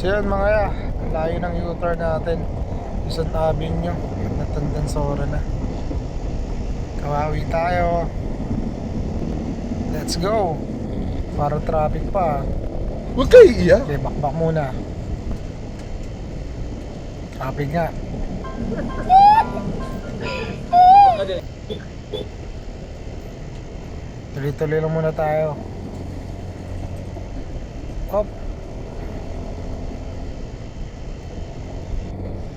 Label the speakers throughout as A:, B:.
A: So yun mga ya, layo ng U-turn natin. Quezon Avenue, natandang Sora na. Kawawi tayo. Let's go. Para traffic pa.
B: Huwag kayo iiyak.
A: Okay, bakbak muna. Traffic nga. Tuloy-tuloy lang muna tayo. Hop.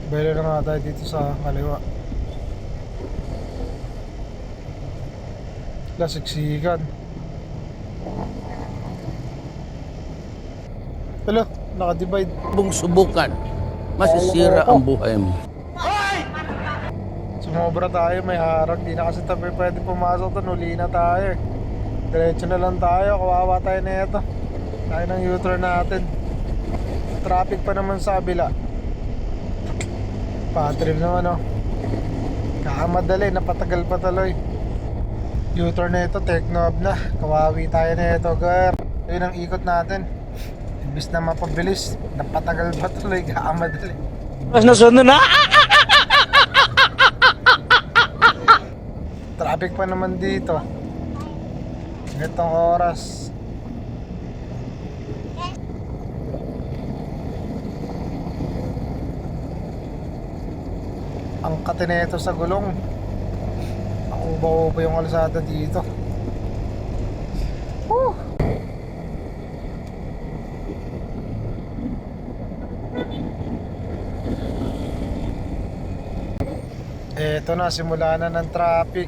A: Belo na nga tayo dito sa kaliwa. Lasiksikan. Hello, naka-divide.
C: Kung subukan, masisira ang buhay mo.
A: Sumobra tayo, may harang. Di na kasi tabi pwede pumasok doon. Uli na tayo. Diretso na lang tayo. Kawawa tayo na ito. Tayo ng U-turn natin. Traffic pa naman sa kabila. Patrip naman oh. Kakamadali, napatagal pa tuloy. U-turn na ito, Technob na. Kawawi tayo na ito, girl. Yun ang ikot natin. Imbis na mapabilis, napatagal pa tuloy, kakamadali.
C: Mas nasunod na!
A: Traffic pa naman dito. Itong oras. Ang katineto sa gulong. Ang uba-uba yung kalsada dito. Eto na, simula na ng traffic.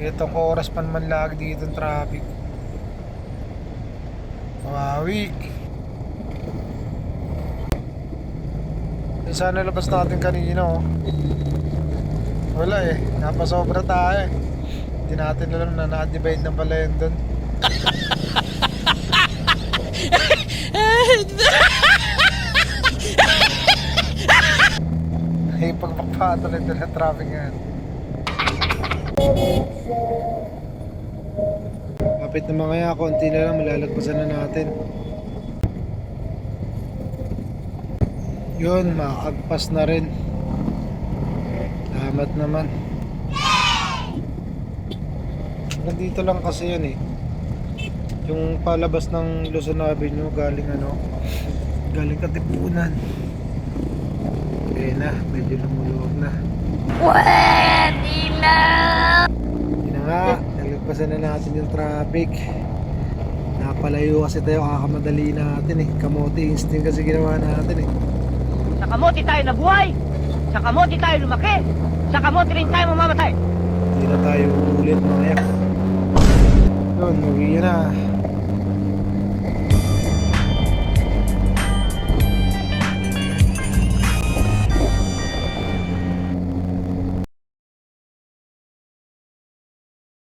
A: Itong oras pa naman lag dito ng traffic. Kawawi. Sana labas natin kanina oh. Wala eh, napasobra tayo eh. Hindi natin alam na na-divide na pala yun dun. Ay, pagpapatuloy doon ang traffic nga. Kapit na mga ya, konti na lang, malalagpasan na natin. Yun, makakagpas na rin. Salamat naman. Nandito lang kasi yun eh. Yung palabas ng Luzon Avenue galing galing Katipunan. Okay na, medyo lumuluwag na.
D: Pwede na!
A: Yun na nga, nalagpasan na natin yung traffic. Napalayo kasi tayo, kakamadali natin eh. Kamote instinct kasi ginawa natin eh.
D: Sa kamote tayo nabuhay! Sa kamote tayo lumaki! Sa kamote rin tayo mamamatay!
A: Hindi na tayo ulit mga yak. Yun, uwi na.